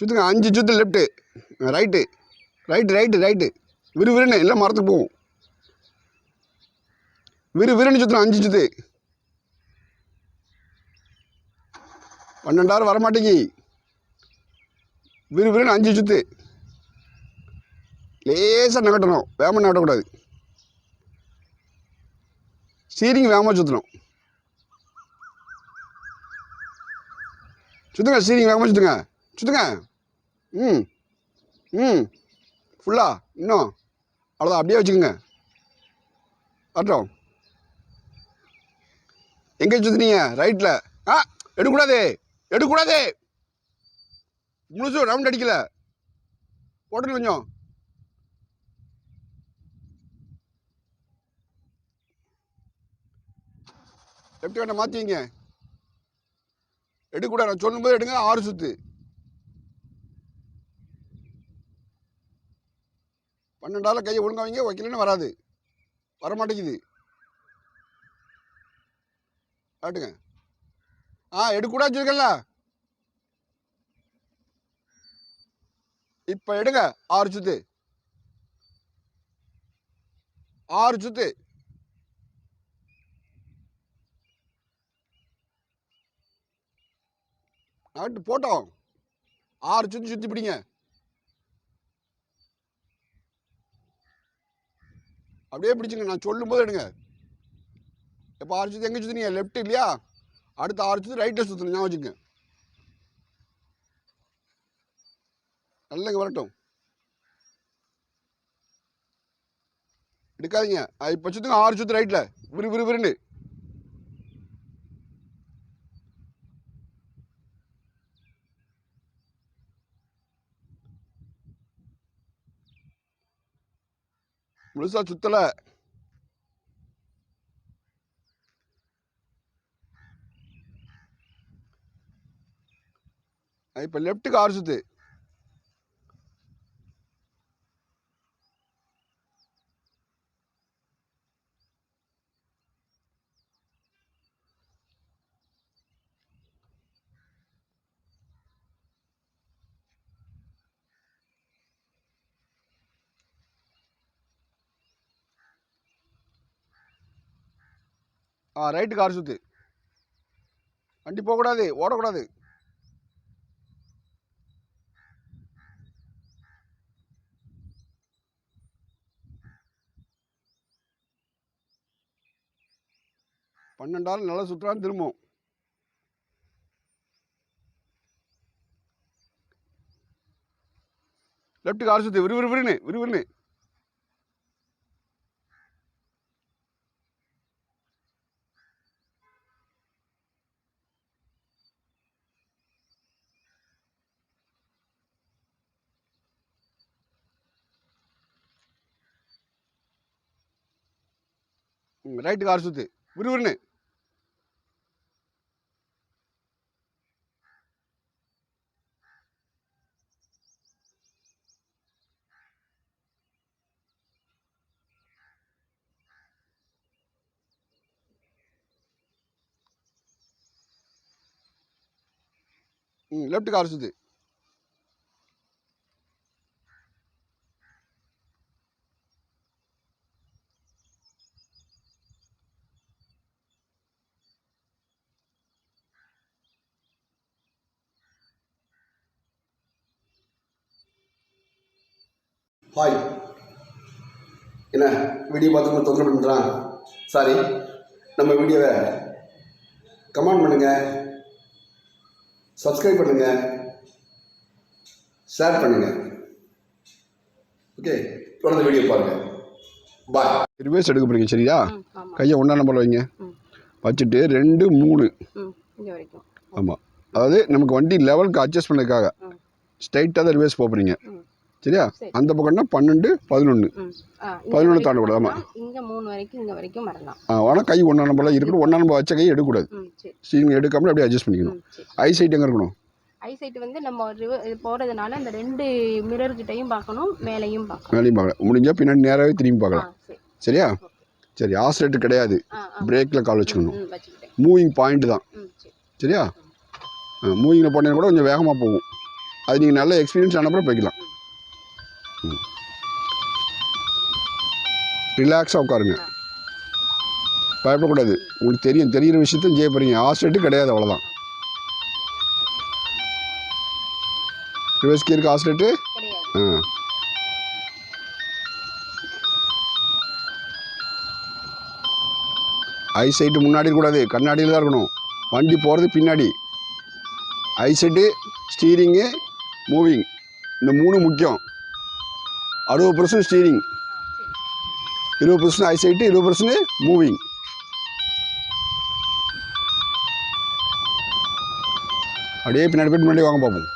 சுற்றுங்க 5 சுற்று left right right right right விறுவிறுன்னு எல்லாம் மரத்துக்கு போகும். விறுவிறுன்னு சுற்றணும் 5 சுற்று. 12 வரமாட்டேங்கி. விறுவிறுன்னு 5 சுற்று. லேசாக நகட்டணும், வேகமாக நகட்டக்கூடாது. ஸ்டீரிங் வேகமாக சுற்றணும். சுற்றுங்க ஸ்டீரிங் வேகமாக சுற்றுங்க சுற்றுங்க. ம் ம் ஃபுல்லாக இன்னும் அவ்வளோதான். அப்படியே வச்சுக்கோங்க. வரட்டும். எங்கே சுற்றுனீங்க? ரைட்டில். எடுக்கக்கூடாது எடுக்கக்கூடாது. முழுசும் ரவுண்ட் அடிக்கல. போட்டு கொஞ்சம் லெஃப்ட் ஹேண்டை மாற்றிங்க. எடுக்கக்கூடாது. நான் சொல்லும்போது எடுங்க. 6 சுற்று. 12 கையை ஒழுங்கா வைங்க. வைக்கலன்னு வராது. வரமாட்டேங்குது. காட்டுங்க. எடுக்கக்கூடாது வச்சுருக்கல. இப்போ எடுங்க. 6 சுற்று. 6 சுற்று. நாட்டு போட்டோம். 6 சுற்றி சுற்றி பிடிங்க. அப்படியே பிடிச்சிங்க. நான் சொல்லும்போது எடுங்க. இப்போ 6 சுற்று எங்கே சுற்றுனீங்க? லெஃப்ட் இல்லையா? அடுத்த 6 சுற்று ரைட்டில் சுற்றணும். ஞாபகம் வச்சுங்க. நல்லங்க வரட்டும். எடுக்காதீங்க. இப்போ சுற்றுங்க. 6 சுற்று ரைட்டில். விறுவிறுன்னு. முழுசா சுற்றலை. இப்போ லெஃப்ட்டுக்கு 6 சுற்று. ரைட்டுக்கு 6 சுற்று. வண்டி போகக்கூடாது, ஓடக்கூடாது. பன்னெண்டாலும் நல்லா சுற்றுறான்னு திரும்பும். லெஃப்ட்டுக்கு 6 சுற்று. விறுவிறுன்னு. ரைட்டுக்கு 6 சுற்று. விறுவிறுன்னு. லெஃப்ட்டுக்கு 6 சுற்று. ஹாய். என்ன வீடியோ பார்த்து தொந்தரவு பண்ணுறான்? சாரி. நம்ம வீடியோவை கமெண்ட் பண்ணுங்கள், சப்ஸ்கிரைப் பண்ணுங்கள், ஷேர் பண்ணுங்கள். ஓகே, தொடர்ந்து வீடியோ பாருங்கள். பாய். ரிவர்ஸ் எடுக்க போகிறீங்க சரியா? கையை 1ஆம் நம்பரில் வைங்க. வச்சுட்டு 2 3 ஆமாம். அதாவது நமக்கு வண்டி லெவலுக்கு அட்ஜஸ்ட் பண்ணதுக்காக ஸ்ட்ரைட்டாக தான் ரிவர்ஸ் போகிறீங்க சரியா? அந்த பக்கம்னா 12 11 11 தாண்டக்கூடாது. ஆமாம். ஆனால் கை 1ஆம் நம்பரில் இருக்கணும். 1ஆம் நம்பர் வச்ச கை எடுக்கக்கூடாது. ஸ்டீரிங் எடுக்காமல் அப்படியே அட்ஜஸ்ட் பண்ணிக்கணும். ஐ சைட் எங்கே இருக்கணும்? ஐ சைட் வந்து நம்ம போகிறதுனால அந்த 2 மிரர் கிட்டையும் பார்க்கணும், மேலேயும் பார்க்கலாம். முடிஞ்சால் பின்னாடி நேராகவே திரும்பி பார்க்கலாம். சரியா? சரி. ஆக்சிலேட்டர் கிடையாது. பிரேக்கில் கால் வச்சுக்கணும். மூவிங் பாயிண்ட் தான். சரியா? மூவிங்கில் போனீங்கன்னா கூட கொஞ்சம் வேகமாக போகும். அது நீங்கள் நல்ல எக்ஸ்பீரியன்ஸ் ஆனப்பறம் போய்க்கலாம். ரிலாக்ஸாக உட்காருங்க, பயப்படக்கூடாது. உங்களுக்கு தெரிகிற விஷயத்தையும் செய்ய போகிறீங்க. ஆஸ்ட்ரேட்டு கிடையாது, அவ்வளோதான். ரிவர்ஸ் கியருக்கு ஆஸ்ட்ரேட்டு ஐசைட்டு முன்னாடி இருக்கக்கூடாது, கண்ணாடியில் தான் இருக்கணும். வண்டி போகிறது பின்னாடி. ஐசைட்டு, ஸ்டீரிங்கு, மூவிங், இந்த 3 முக்கியம். 60% ஸ்டீரிங், 20% ஐசைட்டு, 20% மூவிங். அப்படியே பின்னாடி போய்ட்டு முன்னாடி வாங்க பார்ப்போம்.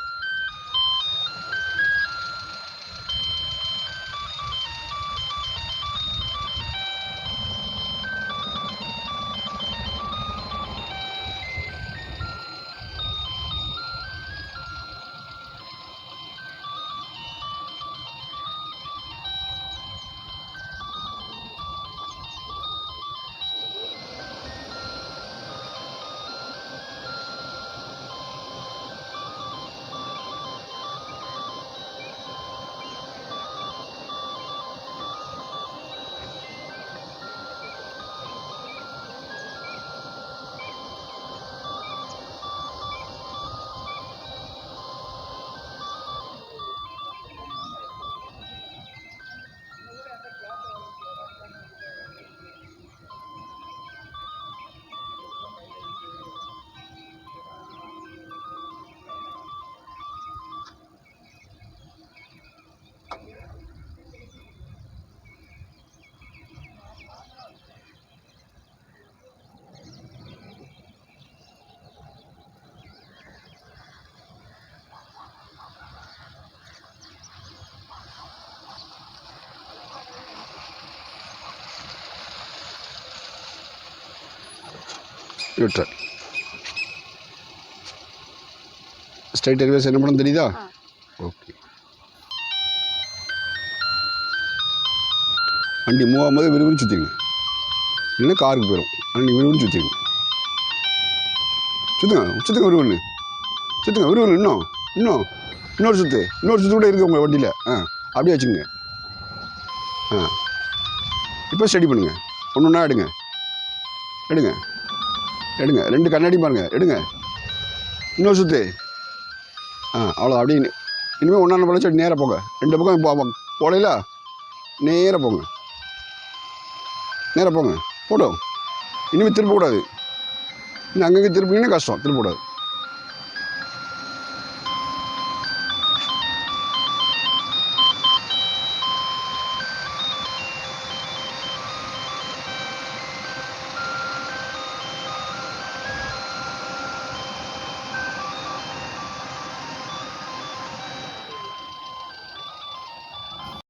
நியூட்ரல். ஸ்ட்ரைட் ரிவர்ஸ் என்ன பண்ணணும் தெரியுதா? ஓகே. வண்டி மூவ் ஆகும்போது விறுவிறு சுற்றிங்க, இல்லைன்னா காருக்கு போயிடும். வண்டி விறுவிறு சுற்றிங்க, சுற்றுங்க விறுவிறு சுற்றுங்க, விறுவிறு இன்னொரு சுற்று கூட இருக்குது உங்கள் வண்டியில். அப்படியே வச்சுக்கோங்க. இப்போ ஸ்டடி பண்ணுங்கள். ஒன்று ஒன்றா எடுங்க. 2 கண்ணாடி பாருங்கள், எடுங்க. இன்னொரு சுற்று. அவ்வளோ. அப்படியே இனிமேல் ஒன்றா போல சொல்லி நேராக போங்க. 2 பக்கம் போகல, நேராக போங்க. போடும். இனிமேல் திருப்பக்கூடாது. இன்னும் அங்கங்கே திருப்பிங்கன்னா கஷ்டம், திருப்பக்கூடாது.